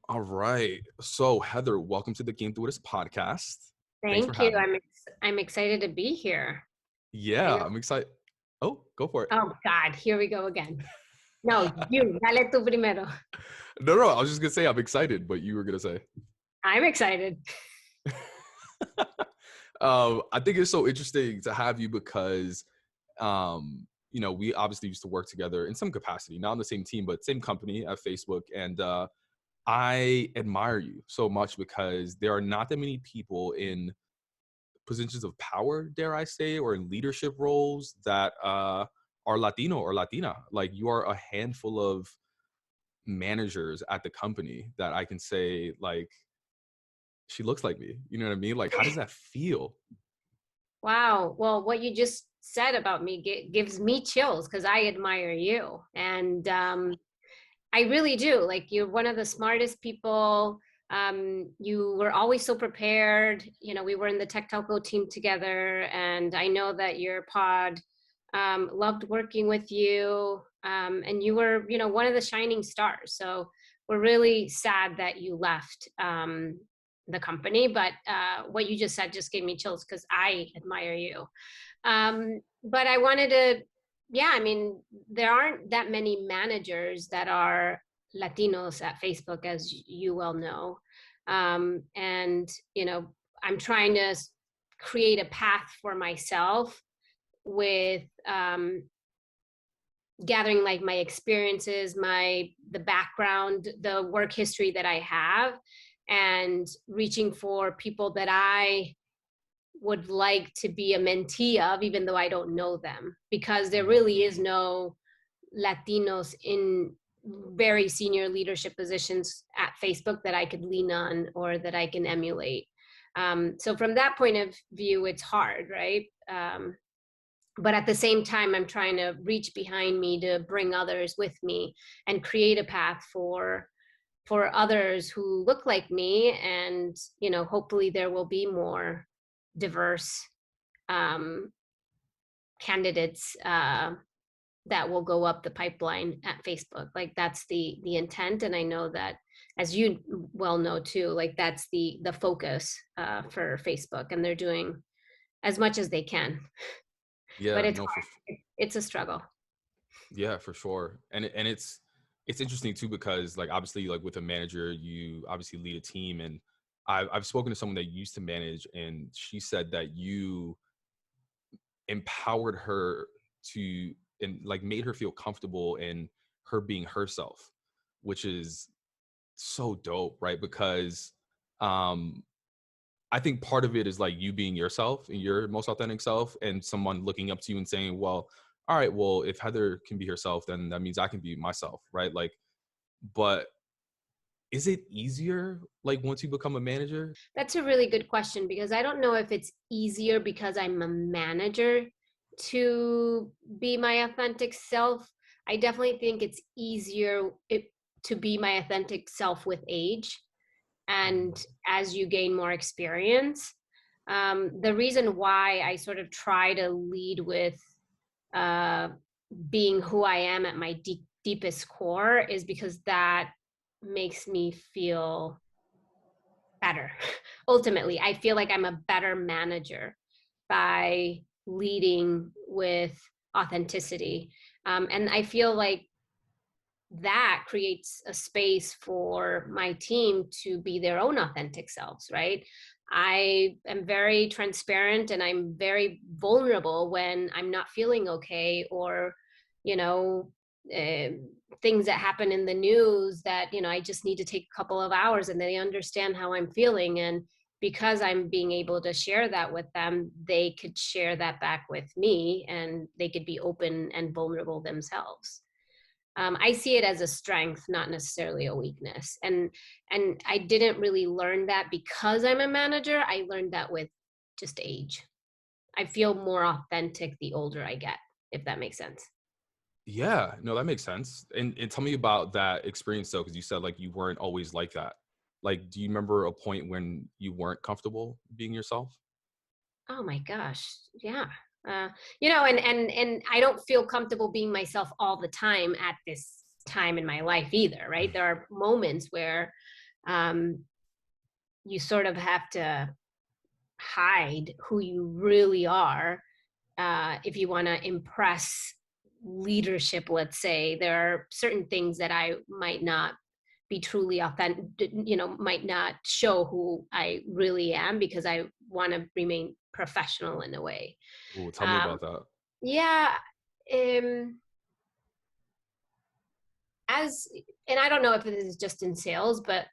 All right. So, Heather, welcome to the Quién Tú Eres podcast. Thanks for Thank you. having me. I'm excited to be here. I Yeah, know. I'm excited. Oh, go for it. Oh God, here we go again. No, you dale tú primero. No, I was just gonna say I'm excited, but you were gonna say. I'm excited. I think it's so interesting to have you because, we obviously used to work together in some capacity, not on the same team, but same company at Facebook, and I admire you so much because there are not that many people in positions of power, dare I say, or in leadership roles that are Latino or Latina. Like you are a handful of managers at the company that I can say, like, she looks like me. You know what I mean? Like, how does that feel? Wow. Well, what you just said about me gives me chills because I admire you, and I really do. Like you're one of the smartest people. You were always so prepared. You know, we were in the tech telco team together, and I know that your pod loved working with you. And you were, one of the shining stars. So we're really sad that you left the company. But what you just said just gave me chills because I admire you. But I wanted to, yeah, I mean, there aren't that many managers that are Latinos at Facebook, as you well know. And, I'm trying to create a path for myself with gathering like my experiences, the background, the work history that I have, and reaching for people that I would like to be a mentee of, even though I don't know them, because there really is no Latinos in very senior leadership positions at Facebook that I could lean on or that I can emulate. So from that point of view, it's hard, right? But at the same time, I'm trying to reach behind me to bring others with me and create a path for others who look like me, and hopefully there will be more diverse um, candidates that will go up the pipeline at Facebook. Like that's the intent, and I know that, as you well know too, like that's the focus for Facebook, and they're doing as much as they can. But Yeah, it's no, for hard. It's a struggle. yeah, for sure. And it's interesting too because like obviously like with a manager, you obviously lead a team, and I've spoken to someone that used to manage, and she said that you empowered her to and like made her feel comfortable in her being herself, which is so dope, right? Because um I think part of it is like you being yourself and your most authentic self, and someone looking up to you and saying, well, all right, well, if Heather can be herself, then that means I can be myself, right? Like, but is it easier like once you become a manager? That's a really good question, because I don't know if it's easier because I'm a manager to be my authentic self. I definitely think it's easier to be my authentic self with age and as you gain more experience. The reason why I sort of try to lead with uh, being who I am at my deepest core is because that makes me feel better. Ultimately, I feel like I'm a better manager by leading with authenticity. And I feel like that creates a space for my team to be their own authentic selves, right? I am very transparent and I'm very vulnerable when I'm not feeling okay, or, you know, uh, things that happen in the news that, I just need to take a couple of hours and they understand how I'm feeling. And because I'm being able to share that with them, they could share that back with me and they could be open and vulnerable themselves. I see it as a strength, not necessarily a weakness. And I didn't really learn that because I'm a manager. I learned that with just age. I feel more authentic the older I get, if that makes sense. Yeah, no, that makes sense. And tell me about that experience though, because you said like you weren't always like that. Like, do you remember a point when you weren't comfortable being yourself? Oh my gosh, yeah. And I don't feel comfortable being myself all the time at this time in my life either, right? There are moments where um, you sort of have to hide who you really are if you want to impress leadership. Let's say there are certain things that I might not be truly authentic, might not show who I really am, because I want to remain professional in a way. Ooh, tell me um, about that. yeah. um, as and I don't know if it is just in sales, but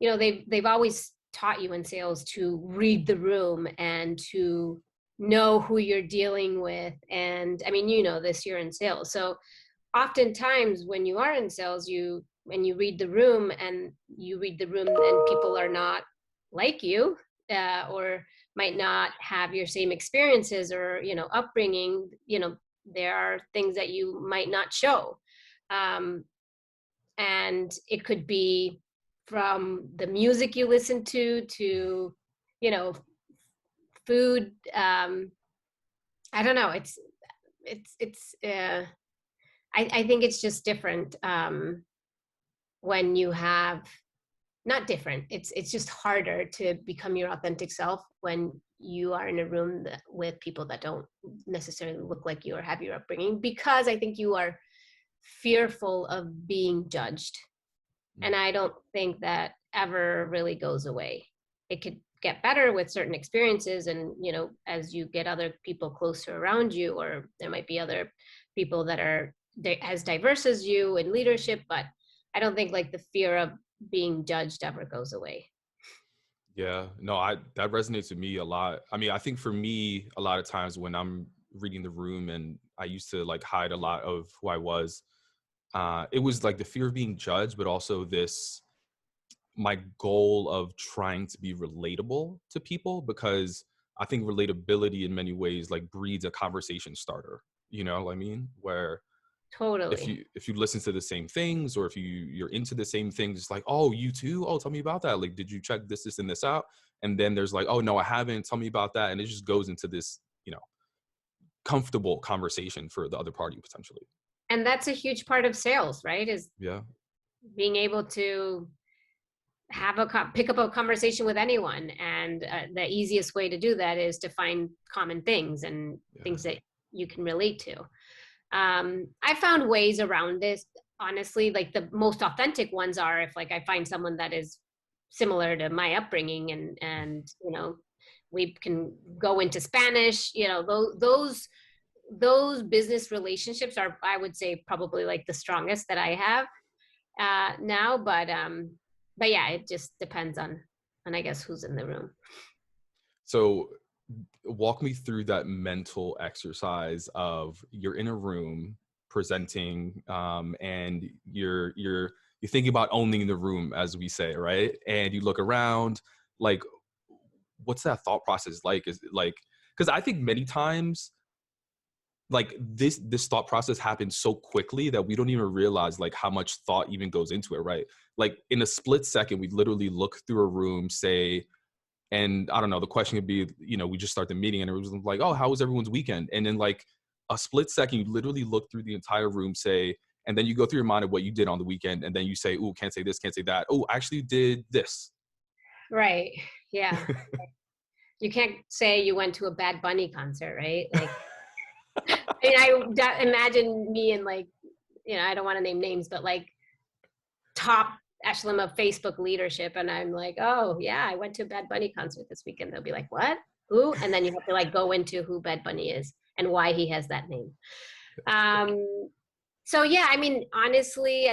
they've always taught you in sales to read the room and to know who you're dealing with. And I mean, this, you're in sales, so oftentimes when you are in sales, when you read the room, and people are not like you, or might not have your same experiences or upbringing. There are things that you might not show. um, and it could be from the music you listen to you know food. I don't know, it's I think it's just different, when you have not different, it's just harder to become your authentic self when you are in a room with people that don't necessarily look like you or have your upbringing, because I think you are fearful of being judged. And Mm. I don't think that ever really goes away. It could get better with certain experiences, and as you get other people closer around you, or there might be other people that are as diverse as you in leadership. But I don't think like the fear of being judged ever goes away. Yeah, no, I that resonates with me a lot. I mean, I think for me, a lot of times when I'm reading the room and I used to like hide a lot of who I was, it was like the fear of being judged, but also this my goal of trying to be relatable to people, because I think relatability in many ways like breeds a conversation starter. You know what I mean? Where Totally. if you listen to the same things, or if you're into the same things, it's like, oh, you too, oh, tell me about that, like, did you check this and this out? And then there's like, oh no, I haven't, tell me about that. And it just goes into this, comfortable conversation for the other party potentially. And that's a huge part of sales, right? Is Yeah. being able to pick up a conversation with anyone. And the easiest way to do that is to find common things and Yeah. things that you can relate to. I found ways around this, honestly. Like the most authentic ones are if like I find someone that is similar to my upbringing, and we can go into Spanish. Those business relationships are, I would say, probably like the strongest that I have now. But yeah, it just depends on I guess who's in the room. So walk me through that mental exercise of you're in a room presenting, and you're thinking about owning the room, as we say, right? And you look around, like, what's that thought process like? Is it like, because I think many times like this thought process happens so quickly that we don't even realize like how much thought even goes into it, right? Like in a split second we literally look through a room, say, and I don't know, the question would be, we just start the meeting and it was like, oh, how was everyone's weekend? And then like a split second, you literally look through the entire room, say, and then you go through your mind of what you did on the weekend. And then you say, oh, can't say this, can't say that. Oh, I actually did this. Right. Yeah. You can't say you went to a Bad Bunny concert, right? Like, imagine me and like, I don't want to name names, but like top echelon of Facebook leadership. And I'm like, oh yeah, I went to a Bad Bunny concert this weekend. They'll be like, what? Who? And then you have to like go into who Bad Bunny is and why he has that name. So yeah, I mean, honestly,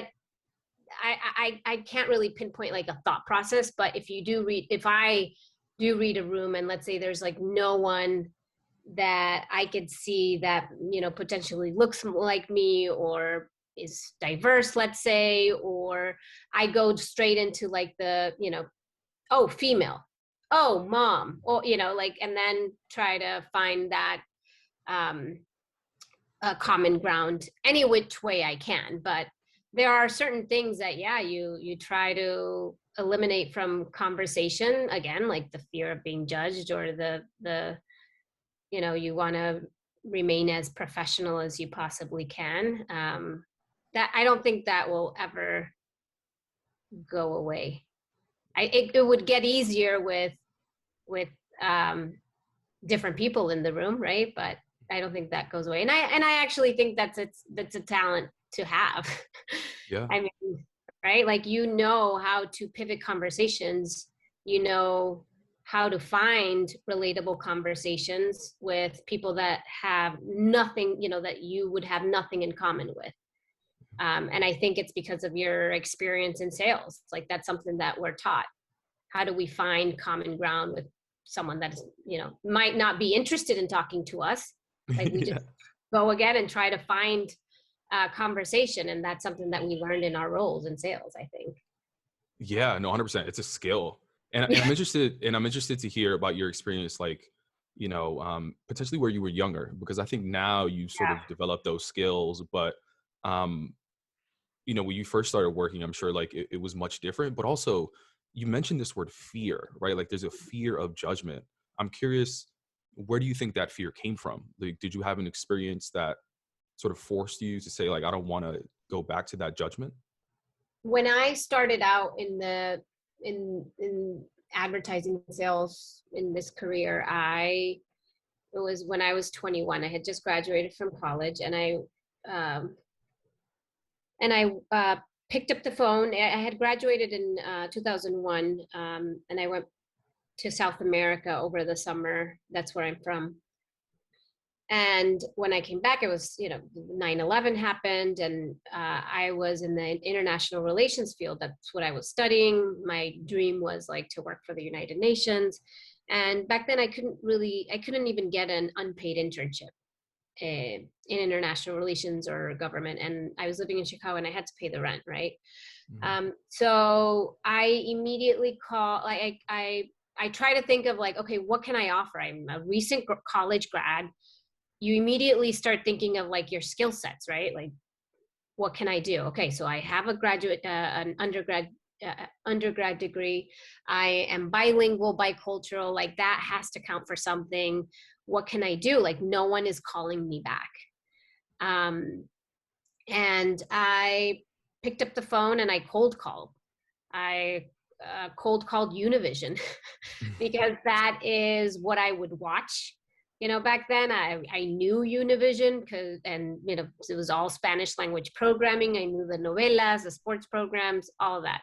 I can't really pinpoint like a thought process, but if I do read a room and let's say there's like no one that I could see that, potentially looks like me or is diverse, let's say, or I go straight into like oh, female, oh, mom, or, like, and then try to find that um, a common ground any which way I can. But there are certain things that, yeah, you try to eliminate from conversation, again, like the fear of being judged, or the you want to remain as professional as you possibly can. That I don't think that will ever go away. it would get easier with different people in the room, right? But I don't think that goes away. And I actually think that's a talent to have. Yeah. I mean, right? Like, you know how to pivot conversations, you know how to find relatable conversations with people that have nothing, that you would have nothing in common with. And I think it's because of your experience in sales. Like, that's something that we're taught. How do we find common ground with someone that is, might not be interested in talking to us? Like, we just Yeah. go again and try to find conversation. And that's something that we learned in our roles in sales, I think. Yeah, no, 100%. It's a skill. And I'm interested to hear about your experience, like, potentially where you were younger, because I think now you sort Yeah. of developed those skills, but um, when you first started working, I'm sure like it was much different, but also you mentioned this word fear, right? Like there's a fear of judgment. I'm curious, where do you think that fear came from? Like, did you have an experience that sort of forced you to say, like, I don't want to go back to that judgment? When I started out in advertising sales in this career, it was when I was 21. I had just graduated from college, and um, I picked up the phone. I had graduated in 2001, and I went to South America over the summer. That's where I'm from. And when I came back, it was, 9/11 happened, and I was in the international relations field. That's what I was studying. My dream was like to work for the United Nations. And back then, I couldn't even get an unpaid internship in international relations or government. And I was living in Chicago, and I had to pay the rent, right? Mhm. So I immediately I try to think of like, okay, what can I offer? I'm a recent college grad. You immediately start thinking of like your skill sets, right? Like, what can I do? Okay, so I have an undergrad degree. I am bilingual, bicultural. Like, that has to count for something. What can I do? Like, no one is calling me back. Um, and I picked up the phone and I cold called. I cold called Univision because that is what I would watch. Back then I knew Univision and it was all Spanish language programming. I knew the novelas, the sports programs, all of that.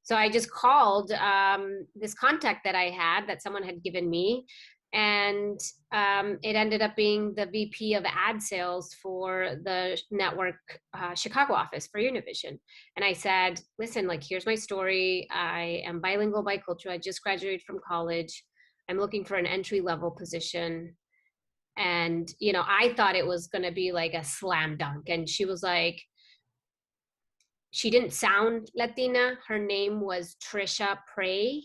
So I just called this contact that I had that someone had given me, and it ended up being the VP of ad sales for the network Chicago office for Univision. And I said, listen, like, here's my story. I am bilingual, bicultural. I just graduated from college. I'm looking for an entry level position. And, I thought it was going to be like a slam dunk. And she was like, she didn't sound Latina. Her name was Trisha Prey,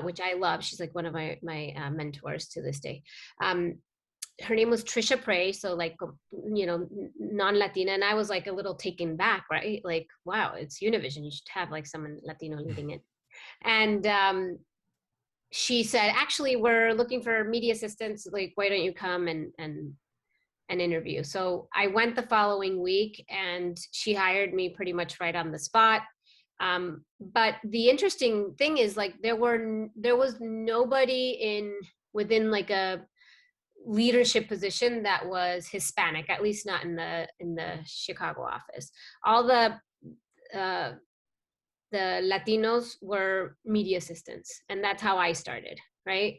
which I love. She's like one of my mentors to this day. Her name was Trisha Prey, so like, non-Latina, and I was like a little taken back, right? Like, wow, it's Univision. You should have like someone Latino leading it. And she said, actually, we're looking for media assistants. Like, why don't you come and interview? So I went the following week, and she hired me pretty much right on the spot. But the interesting thing is, like, there was nobody within like a leadership position that was Hispanic, at least not in the Chicago office. All uh, the Latinos were media assistants, and that's how I started, right?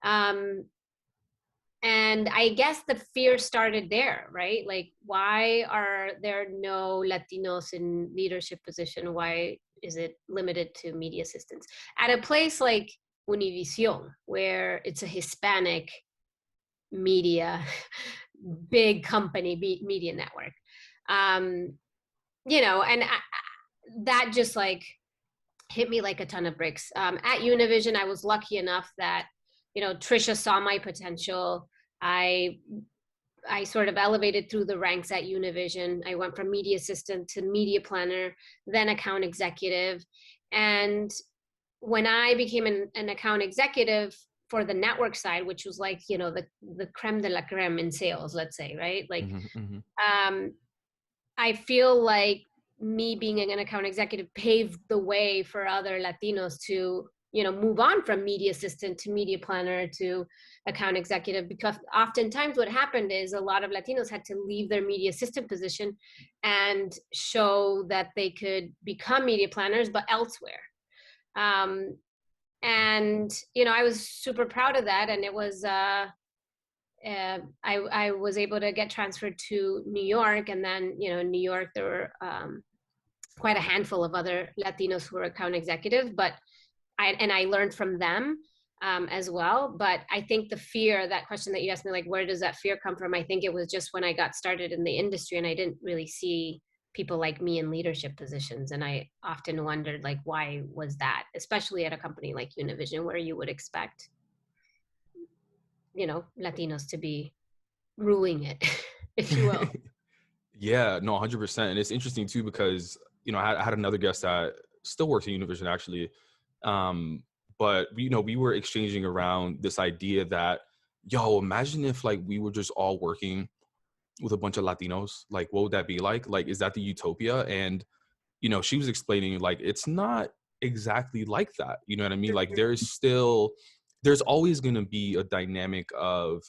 Um, and I guess the fear started there, right? Like, why are there no Latinos in leadership position? Why is it limited to media assistants at a place like Univision, where it's a Hispanic media big company media network? And that just like hit me like a ton of bricks. At Univision, I was lucky enough that Trisha saw my potential. I sort of elevated through the ranks at Univision. I went from media assistant to media planner, then account executive. And when I became an account executive for the network side, which was like, the creme de la creme in sales, let's say, right? Like, Mhm, mhm. um, I feel like me being an account executive paved the way for other Latinos to, move on from media assistant to media planner to account executive, because oftentimes what happened is a lot of Latinos had to leave their media assistant position and show that they could become media planners, but elsewhere. And, I was super proud of that. And it was, I was able to get transferred to New York. And then, in New York, there were quite a handful of other Latinos who were account executives, but I learned from them as well. But I think the fear, that question that you asked me, like, where does that fear come from? I think it was just when I got started in the industry and I didn't really see people like me in leadership positions. And I often wondered, like, why was that, especially at a company like Univision, where you would expect, Latinos to be ruling it, if you will. Yeah, no, 100%. And it's interesting too, because, I had another guest that still works at Univision actually. But we were exchanging around this idea that, yo, imagine if like we were just all working with a bunch of Latinos, like what would that be like? Like, is that the utopia? And, she was explaining like, it's not exactly like that. You know what I mean? Like there's always going to be a dynamic of,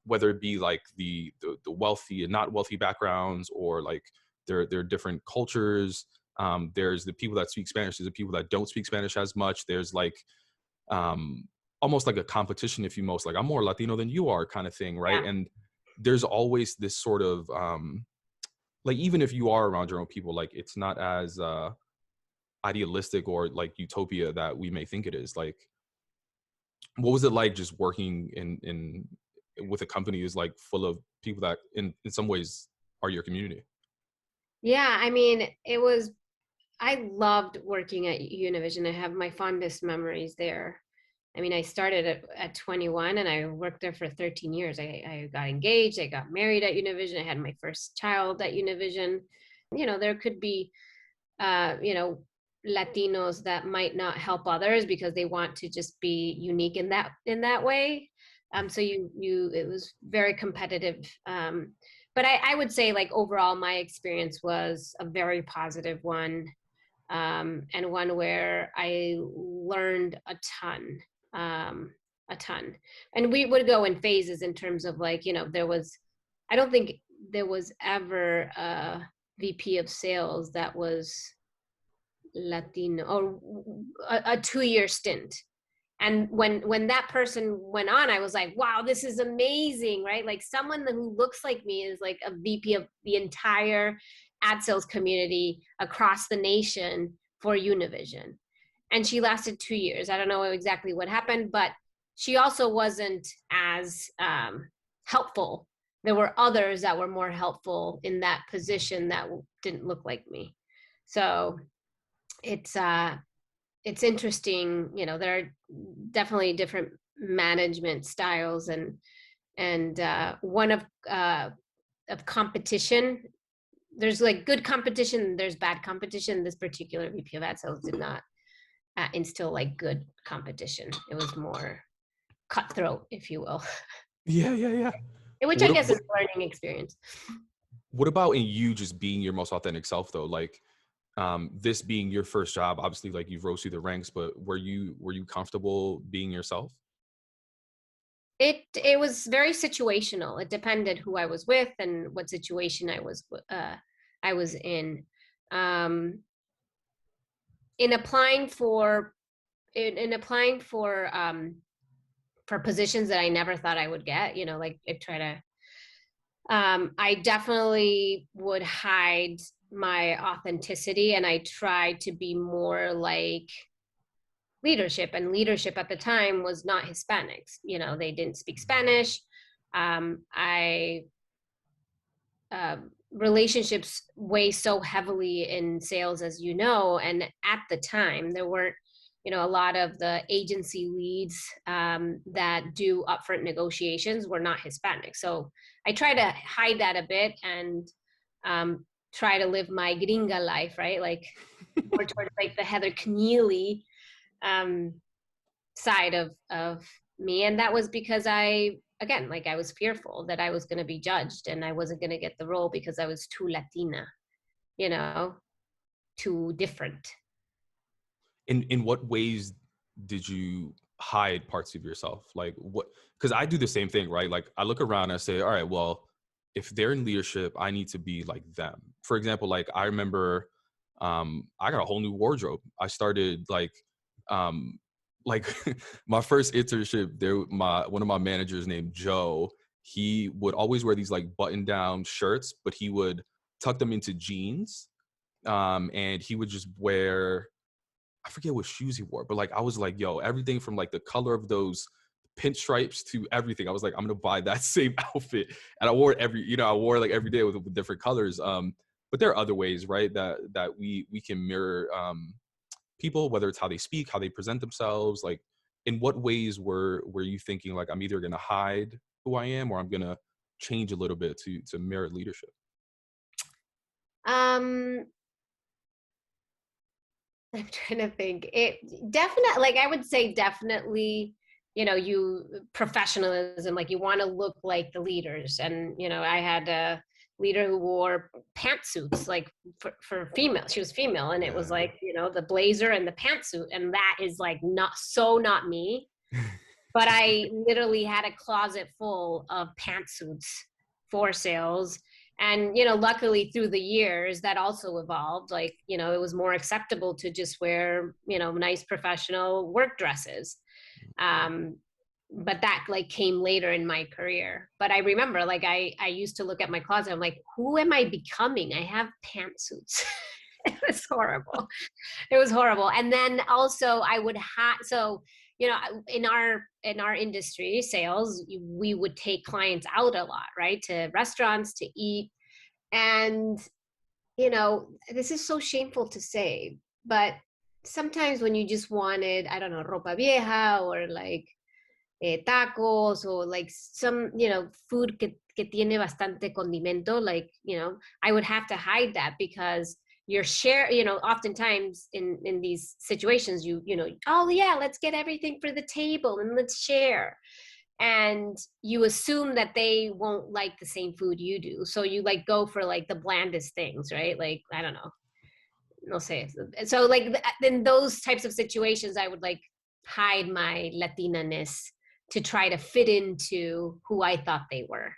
whether it be like the wealthy and not wealthy backgrounds, or like there are different cultures. There's the people that speak Spanish, there's the people that don't speak Spanish as much. There's like almost like a competition, if you most like, I'm more Latino than you are kind of thing, right? Yeah. And there's always this sort of like, even if you are around your own people, like it's not as idealistic or like utopia that we may think it is. Like, what was it like just working in with a company is like full of people that in some ways are your community? Yeah, I loved working at Univision. I have my fondest memories there. I started at 21 and I worked there for 13 years. I got engaged, I got married at Univision, I had my first child at Univision. There could be, Latinos that might not help others because they want to just be unique in that way. So it was very competitive. But I would say, like, overall, my experience was a very positive one, and one where I learned a ton, a ton. And we would go in phases in terms of, like, I don't think there was ever a VP of sales that was Latino, or a 2-year stint. And when that person went on, I was like, wow, this is amazing, right? Like, someone who looks like me is like a VP of the entire ad sales community across the nation for Univision. And she lasted 2 years. I don't know exactly what happened, but she also wasn't as helpful. There were others that were more helpful in that position that didn't look like me. So it's interesting. There are definitely different management styles, and one of competition. There's like good competition, there's bad competition. This particular VP of ad sales did not instill like good competition. It was more cutthroat, if you will. Yeah, yeah, yeah. Which I what, guess is what a learning experience. what about in you just being your most authentic self though? Like, this being your first job, obviously like you've rose through the ranks, but were you comfortable being yourself? It was very situational. It depended who I was with and what situation I was in. Um, in applying for in applying for positions that I never thought I would get, like I definitely would hide my authenticity, and I tried to be more like leadership. And leadership at the time was not Hispanics. They didn't speak Spanish. I Relationships weigh so heavily in sales, as you know. And at the time, there weren't, a lot of the agency leads that do upfront negotiations were not Hispanic. So I try to hide that a bit and try to live my gringa life, right? Like, more towards like the Heather Conneely side of me. And that was because again, like, I was fearful that I was going to be judged and I wasn't going to get the role because I was too Latina, you know? too different. In what ways did you hide parts of yourself? Like what? Because I do the same thing, right? Like I look around and I say, all right, well, if they're in leadership, I need to be like them. For example, like I remember I got a whole new wardrobe. I started um like my first internship there, one of my managers named Joe, he would always wear these like button down shirts, but he would tuck them into jeans. And he would just wear, I forget what shoes he wore, but like I was like, yo, everything from like the color of those pinstripes to everything. I was like, I'm gonna buy that same outfit, and I wore it I wore like every day with different colors. But there are other ways, right, that we can mirror people, whether it's how they speak, how they present themselves. Like, in what ways were you thinking like I'm either gonna hide who I am or I'm gonna change a little bit to mirror leadership? Um, I'm trying to think. It definitely, like I would say, definitely, you professionalism, like you want to look like the leaders. And, I had a leader who wore pantsuits, like for female. She was female, and it was Yeah. like, the blazer and the pantsuit, and that is like not me. But I literally had a closet full of pantsuits for sales. And, luckily through the years that also evolved. Like, it was more acceptable to just wear, nice professional work dresses. Um, but that like came later in my career. But I remember like I used to look at my closet. I'm like, who am I becoming? I have pantsuits. It was horrible. It was horrible. And then also I would have, so, in our industry, sales, we would take clients out a lot, right? To restaurants to eat. And, this is so shameful to say, but sometimes when you just wanted, I don't know, ropa vieja or like tacos or like some, food que tiene bastante condimento, like, I would have to hide that because you're oftentimes in these situations, oh yeah, let's get everything for the table and let's share. And you assume that they won't like the same food you do. So you like go for like the blandest things, right? Like, I don't know, no sé. So like in those types of situations, I would like hide my Latina-ness to try to fit into who I thought they were.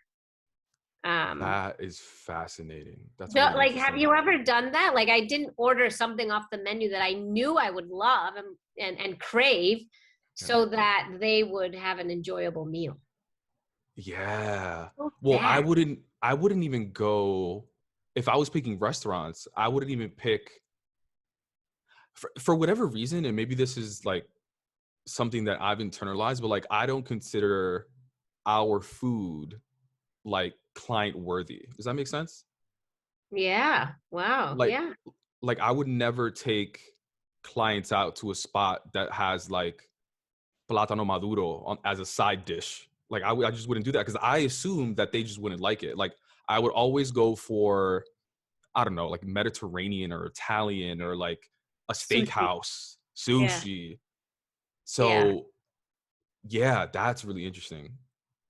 That is fascinating. That's really Like, have interesting. you ever done that? Like, I didn't order something off the menu that I knew I would love and crave, Yeah. so that they would have an enjoyable meal. Yeah. So Well, sad. I wouldn't even go if I was picking restaurants, I wouldn't even pick for whatever reason, and maybe this is like something that I've internalized, but like I don't consider our food like client worthy. Does that make sense? Yeah. Wow. Like Yeah. like I would never take clients out to a spot that has like plátano maduro as a side dish. Like I just wouldn't do that because I assume that they just wouldn't like it. Like I would always go for, I don't know, like Mediterranean or Italian or like a Sushi. steakhouse, Yeah. sushi. Yeah. So yeah, that's really interesting.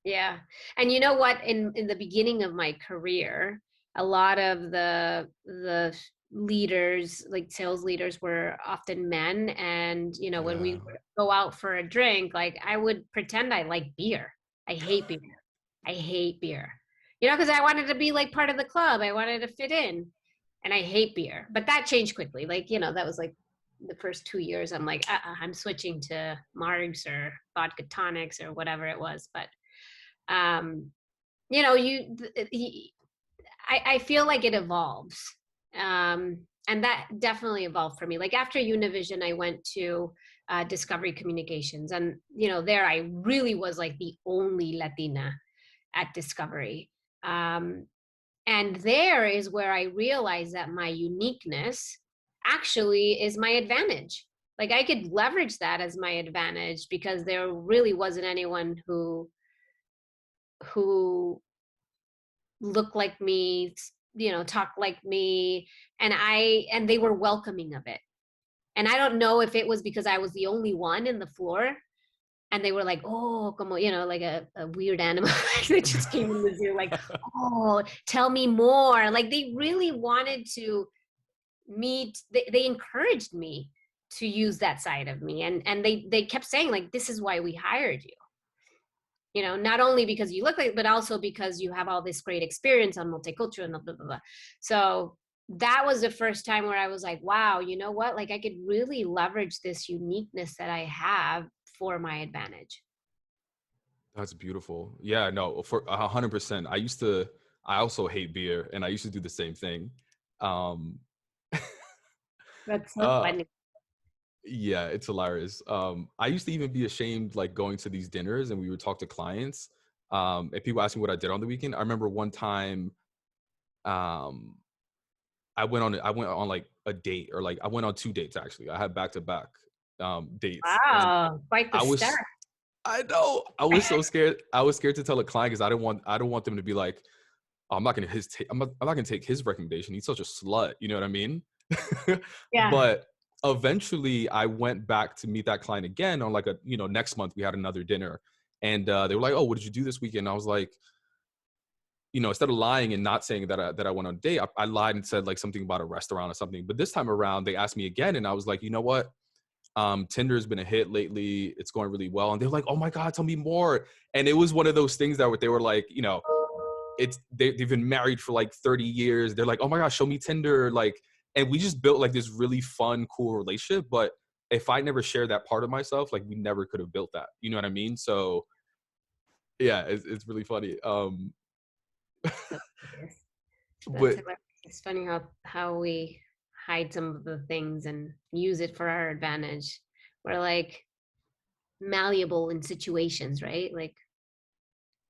Yeah. And you know what? In the beginning of my career, a lot of the leaders, like sales leaders, were often men. And when we Yeah. would go out for a drink, like I would pretend I like beer. I hate beer. I hate beer. Because I wanted to be like part of the club. I wanted to fit in. And I hate beer. But that changed quickly. Like, that was like the first 2 years. I'm like, I'm switching to Margs or vodka tonics or whatever it was. But um I feel like it evolves. And that definitely evolved for me. Like after Univision, I went to Discovery Communications, and there I really was like the only Latina at Discovery. And there is where I realized that my uniqueness actually is my advantage. Like I could leverage that as my advantage because there really wasn't anyone who look like me, talk like me, and they were welcoming of it. And I don't know if it was because I was the only one in the floor and they were like, oh, como, like a weird animal that just came in the zoo, like, oh, tell me more. Like they really wanted to they encouraged me to use that side of me. And they kept saying like, this is why we hired you. You know, not only because you look like, but also because you have all this great experience on multicultural and blah, blah, blah. So that was the first time where I was like, wow, you know what? Like I could really leverage this uniqueness that I have for my advantage. That's beautiful. Yeah, no, for 100%. I also hate beer, and I used to do the same thing. Um, That's so uh, funny. yeah, it's hilarious. I used to even be ashamed, like going to these dinners, and we would talk to clients, and people ask me what I did on the weekend. I remember one time, um, I went on like a date, or like I went on 2 dates actually. I had back to back dates, and Wow, quite the I was start. I know I was so scared. I was scared to tell a client because I don't want them to be like, oh, I'm not gonna take his recommendation. He's such a slut. You know what I mean? Yeah. But eventually, I went back to meet that client again on like a next month we had another dinner, and they were like, oh, what did you do this weekend? I was like, instead of lying and not saying that I went on a date, I lied and said like something about a restaurant or something. But this time around, they asked me again, and I was like, you know what? Tinder has been a hit lately. It's going really well. And they're like, oh my God, tell me more. And it was one of those things that they were like, they've been married for like 30 years. They're like, oh my gosh, show me Tinder. Like, and we just built like this really fun, cool relationship. But if I never shared that part of myself, like we never could have built that. You know what I mean? So yeah, it's really funny. That's hilarious. That's But hilarious. It's funny how we hide some of the things and use it for our advantage. We're like malleable in situations, right? Like,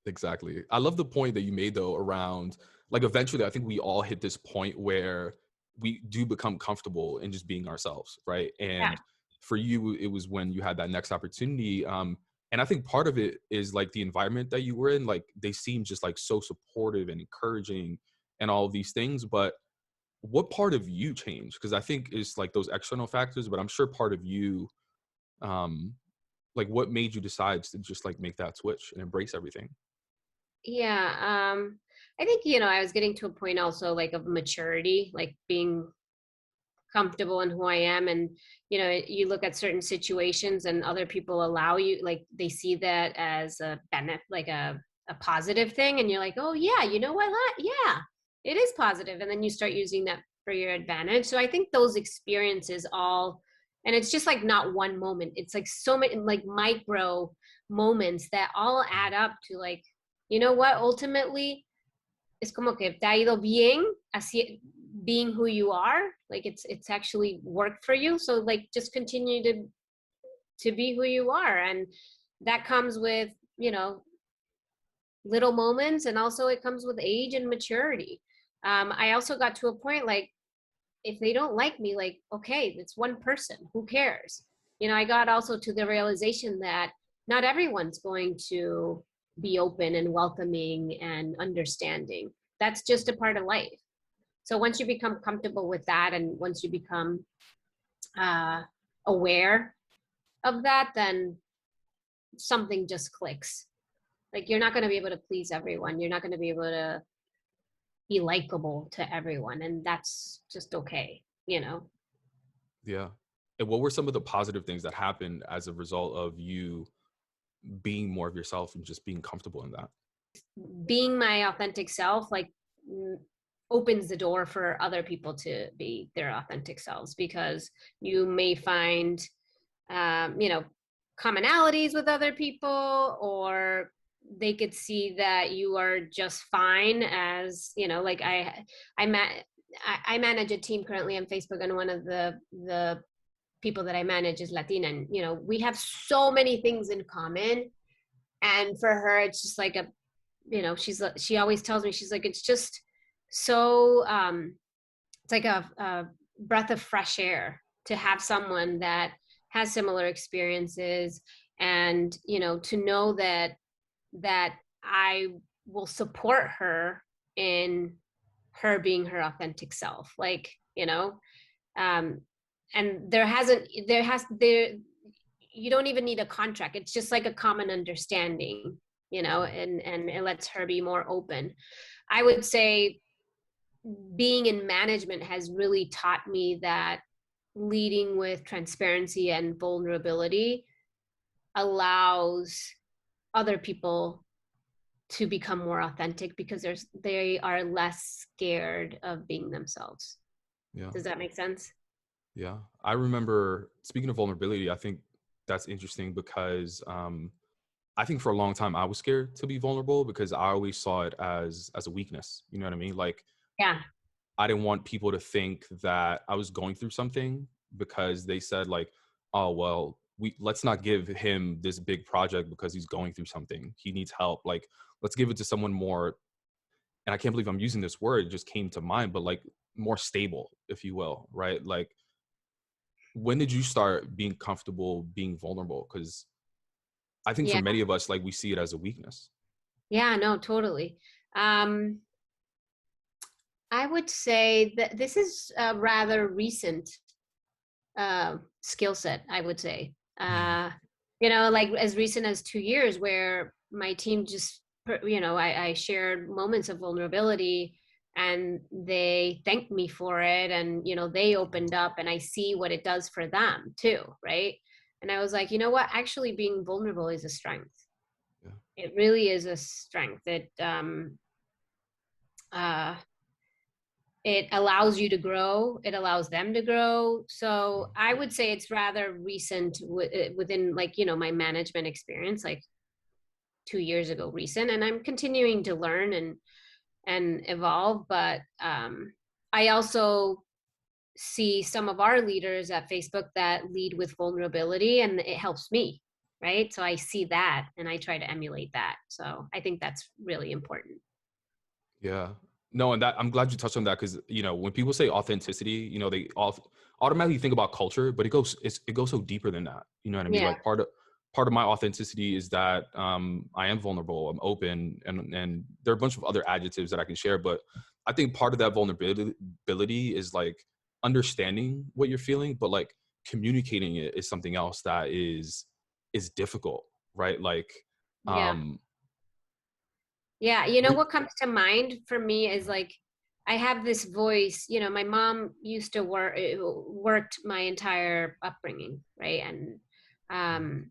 exactly. I love the point that you made though around like eventually I think we all hit this point where we do become comfortable in just being ourselves, right? yeah, And for you it was when you had that next opportunity. And I think part of it is like the environment that you were in, like they seem just like so supportive and encouraging and all of these things. But what part of you changed? Because I think it's like those external factors, but I'm sure part of you, um, like what made you decide to just like make that switch and embrace everything? yeah. I think, I was getting to a point also like of maturity, like being comfortable in who I am. And, you look at certain situations and other people allow you, like they see that as a benefit, like a positive thing. And you're like, oh yeah, you know what? Yeah, it is positive. And then you start using that for your advantage. So I think those experiences all, and it's just like not one moment. It's like so many like micro moments that all add up to like, you know what, ultimately es como que te ha ido bien así being who you are, like it's actually worked for you, so like just continue to be who you are. And that comes with, little moments, and also it comes with age and maturity. I also got to a point like, if they don't like me, like, okay, it's one person, who cares? I got also to the realization that not everyone's going to be open and welcoming and understanding. That's just a part of life. So once you become comfortable with that, and once you become uh, aware of that, then something just clicks. Like you're not going to be able to please everyone. You're not going to be able to be likable to everyone, and that's just okay. Yeah. And what were some of the positive things that happened as a result of you being more of yourself and just being comfortable in that? Being my authentic self, like, mm, opens the door for other people to be their authentic selves, because you may find um, you know commonalities with other people, or they could see that you are just fine as, like i ma- I manage a team currently on Facebook, and one of the people that I manage is Latina, and we have so many things in common. And for her, it's just like she always tells me, she's like, it's just so it's like a breath of fresh air to have someone that has similar experiences, and to know that I will support her in her being her authentic self, like, um and there you don't even need a contract. It's just like a common understanding, and it lets her be more open. I would say being in management has really taught me that leading with transparency and vulnerability allows other people to become more authentic because they are less scared of being themselves. Yeah. Does that make sense? Yeah. I remember, speaking of vulnerability, I think that's interesting because I think for a long time I was scared to be vulnerable because I always saw it as a weakness. You know what I mean? Like Yeah. I didn't want people to think that I was going through something because they said like, oh well, let's not give him this big project because he's going through something. He needs help. Like let's give it to someone more, and I can't believe I'm using this word, it just came to mind, but like more stable, if you will, right? Like when did you start being comfortable being vulnerable? Because I think for Yeah. many of us, like we see it as a weakness. Yeah, no, totally. Um, I would say that this is a rather recent skill set, I would say. Like as recent as 2 years, where my team just, I shared moments of vulnerability and they thanked me for it. And, they opened up and I see what it does for them too. Right. And I was like, you know what? Actually, being vulnerable is a strength. Yeah. It really is a strength. Uh, it allows you to grow, it allows them to grow. So I would say it's rather recent within, like, my management experience, like 2 years ago recent, and I'm continuing to learn and evolve. But I also see some of our leaders at Facebook that lead with vulnerability, and it helps me, right? So I see that and I try to emulate that. So I think that's really important. Yeah. No, and that I'm glad you touched on that because when people say authenticity, they automatically think about culture, but it goes so deeper than that. You know what I mean? Yeah. Like part of my authenticity is that I am vulnerable, I'm open, and there are a bunch of other adjectives that I can share. But I think part of that vulnerability is like understanding what you're feeling, but like communicating it is something else that is difficult, right? Like, Yeah. um, Yeah, we, what comes to mind for me is like I have this voice. My mom used to worked my entire upbringing, right? And um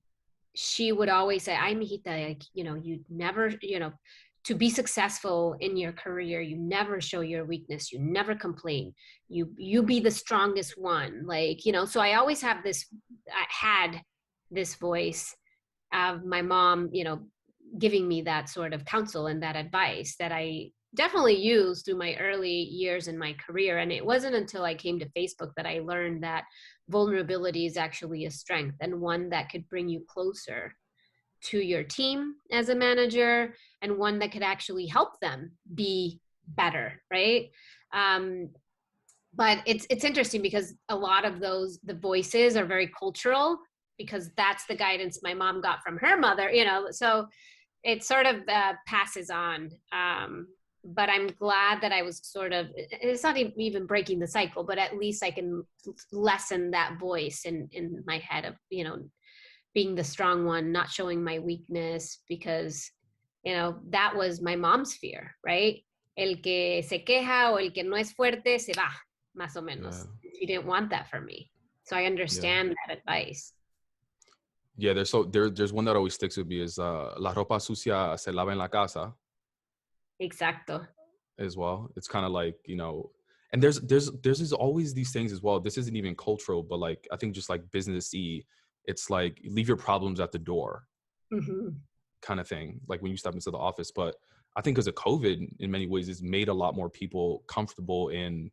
she would always say, "Ay, mijita, like, you never, to be successful in your career, you never show your weakness, you never complain. You be the strongest one." Like, so I always I had this voice of my mom, giving me that sort of counsel and that advice that I definitely used through my early years in my career. And it wasn't until I came to Facebook that I learned that vulnerability is actually a strength and one that could bring you closer to your team as a manager, and one that could actually help them be better, right? Um, but it's interesting because a lot of the voices are very cultural, because that's the guidance my mom got from her mother, so it sort of passes on. But I'm glad that I was sort of, it's not even breaking the cycle, but at least I can lessen that voice in my head of, being the strong one, not showing my weakness, because, that was my mom's fear, right? El que se queja o el que no es fuerte se va, más o yeah, menos. She didn't want that for me. So I yeah. understand that advice. Yeah, there's one that always sticks with me is la ropa sucia se lava en la casa Exacto. as well. It's kind of like, and there's always these things as well. This isn't even cultural, but like I think just like businessy, it's like leave your problems at the door Hmm. kind of thing, like when you step into the office. But I think because of COVID, in many ways, it's made a lot more people comfortable in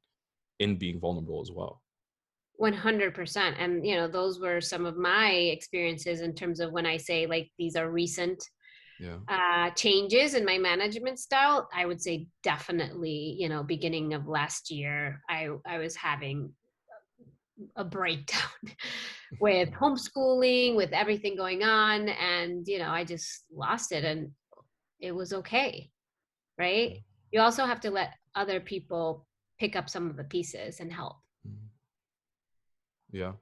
being vulnerable as well. 100%. And, those were some of my experiences in terms of when I say like these are recent Yeah. changes in my management style. I would say definitely, beginning of last year, I was having a breakdown with homeschooling, with everything going on. And, I just lost it, and it was okay. Right. You also have to let other people pick up some of the pieces and help. Yeah.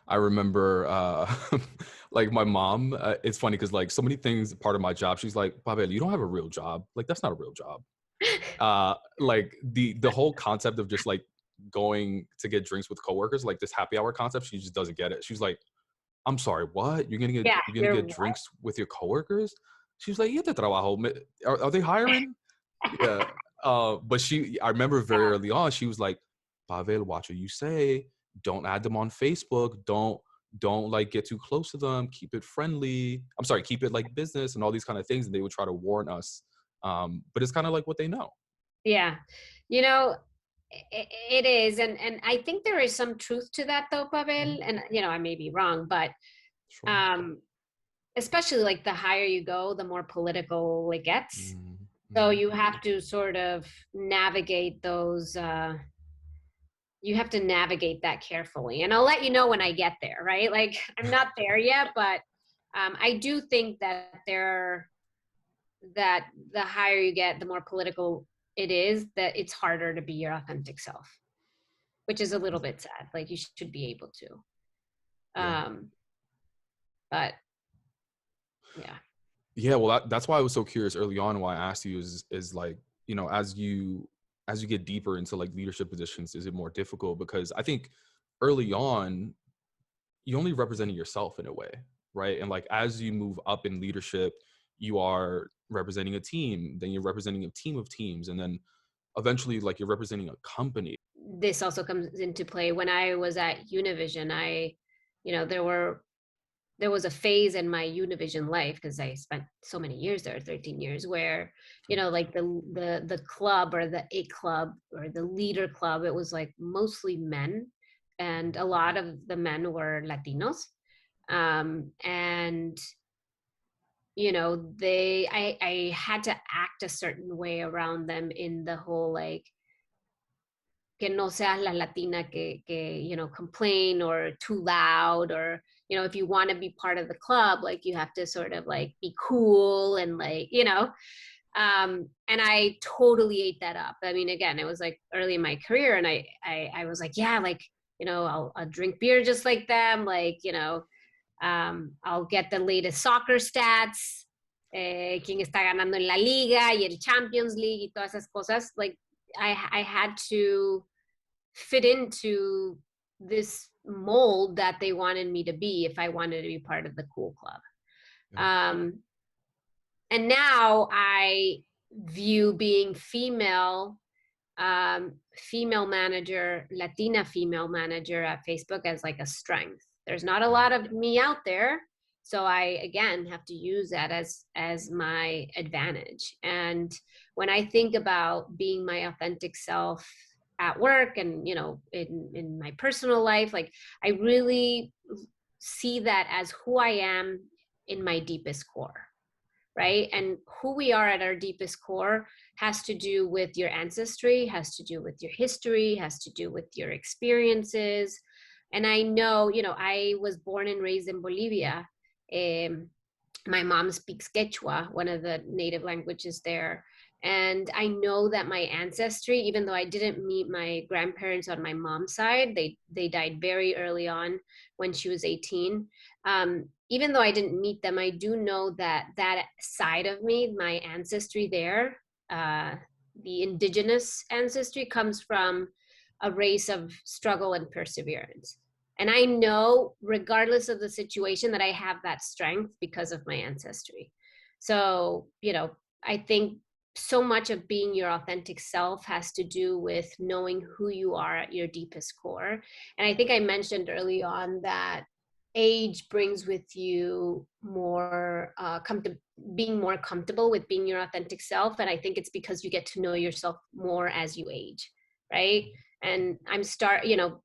I remember like my mom, it's funny because like so many things, part of my job, she's like, Babel, you don't have a real job. Like that's not a real job. Like the whole concept of just like going to get drinks with coworkers, like this happy hour concept, she just doesn't get it. She's like, I'm sorry, what? Yeah, You're gonna you're get drinks with your coworkers? She was like, "Yeah, te trabajo. Are they hiring?" Yeah. But I remember very early on, she was like, Pavel, watch what you say. Don't add them on Facebook. Don't like get too close to them. Keep it friendly. I'm sorry, keep it like business and all these kind of things. And they would try to warn us. But it's kind of like what they know. yeah. You know, it is, and I think there is some truth to that, though, Mhm. Pavel. And I may be wrong, but Sure. um, especially like the higher you go, the more political it gets. So Mm-hmm. you have to sort of navigate those. You have to navigate that carefully, and I'll let you know when I get there. Right? Like I'm not there yet, but I do think that the higher you get, the more political it is. That it's harder to be your authentic self, which is a little bit sad. Like you should be able to. Yeah. But yeah. Yeah. Well, that's why I was so curious early on. Why I asked you is like, as you get deeper into like leadership positions, is it more difficult? Because I think early on, you only representing yourself in a way, right? And like as you move up in leadership, you are representing a team, then you're representing a team of teams, and then eventually like you're representing a company. This also comes into play when I was at Univision. You know, there was a phase in my Univision life because I spent so many years there, 13 years, where like the club or the A club or the leader club, it was like mostly men, and a lot of the men were Latinos, and I had to act a certain way around them in the whole like que no seas la latina que complain or too loud, or if you want to be part of the club, like you have to sort of like be cool and like and I totally ate that up. I mean, again, it was like early in my career, and I was like, yeah, like I'll drink beer just like them, like I'll get the latest soccer stats, quién está ganando en la liga y el Champions League y todas esas cosas. Like I had to fit into this mold that they wanted me to be if I wanted to be part of the cool club. Yeah. Um, and now I view being female manager, Latina female manager at Facebook as like a strength. There's not a lot of me out there, so I again have to use that as my advantage. And when I think about being my authentic self at work and in my personal life, like I really see that as who I am in my deepest core, right? And who we are at our deepest core has to do with your ancestry, has to do with your history, has to do with your experiences. And I know, I was born and raised in Bolivia. Um, my mom speaks Quechua, one of the native languages there. And I know that my ancestry, even though I didn't meet my grandparents on my mom's side, they died very early on when she was 18. Even though I didn't meet them, I do know that that side of me, my ancestry there, the indigenous ancestry, comes from a race of struggle and perseverance. And I know, regardless of the situation, that I have that strength because of my ancestry. So, I think so much of being your authentic self has to do with knowing who you are at your deepest core. And I think I mentioned early on that age brings with you more being more comfortable with being your authentic self. And I think it's because you get to know yourself more as you age, right? And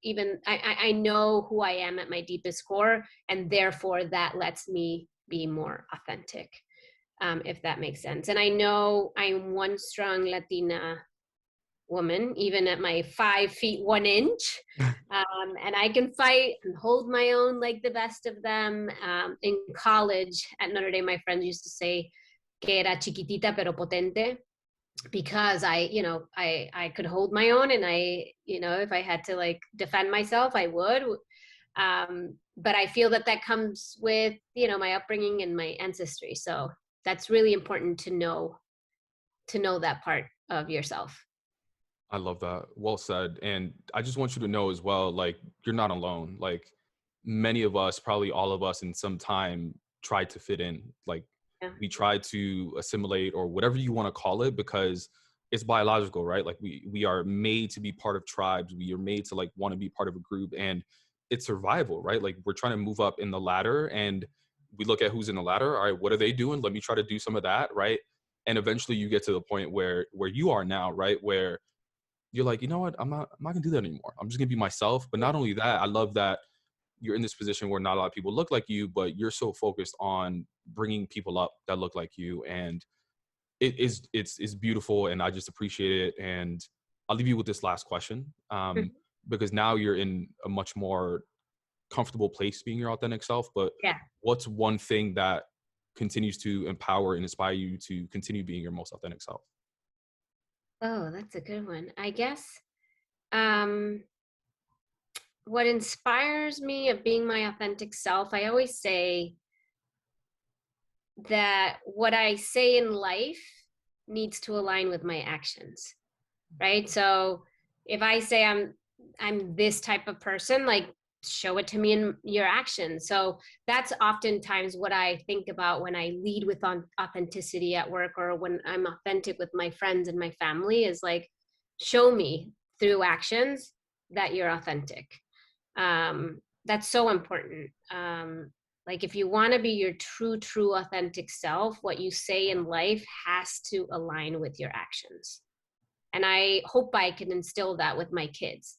even I know who I am at my deepest core, and therefore that lets me be more authentic, if that makes sense. And I know I'm one strong Latina woman, even at my 5 feet 1 inch. And I can fight and hold my own like the best of them. In college at Notre Dame, my friends used to say que era chiquitita pero potente, because I could hold my own, and if I had to like defend myself, I would. But I feel that comes with my upbringing and my ancestry. So that's really important to know to know that part of yourself. I love that. Well said. And I just want you to know as well, like, you're not alone. Like, many of us, probably all of us in some time, tried to fit in. Like, Yeah. we tried to assimilate or whatever you want to call it, because it's biological, right? Like, we are made to be part of tribes. We are made to like want to be part of a group, and it's survival, right? Like, we're trying to move up in the ladder, and we look at who's in the ladder. All right, what are they doing? Let me try to do some of that, right? And eventually you get to the point where you are now, right? Where you're like, you know what? I'm not gonna do that anymore. I'm just gonna be myself. But not only that, I love that you're in this position where not a lot of people look like you, but you're so focused on bringing people up that look like you, and it's beautiful, and I just appreciate it. And I'll leave you with this last question, Mhm. because now you're in a much more comfortable place being your authentic self. But Yeah. what's one thing that continues to empower and inspire you to continue being your most authentic self? Oh, that's a good one. I guess um, what inspires me of being my authentic self, I always say that what I say in life needs to align with my actions, right? So if I say I'm this type of person, like show it to me in your actions. So that's oftentimes what I think about when I lead with authenticity at work, or when I'm authentic with my friends and my family, is like, show me through actions that you're authentic. That's so important. Like if you want to be your true authentic self, what you say in life has to align with your actions. And I hope I can instill that with my kids.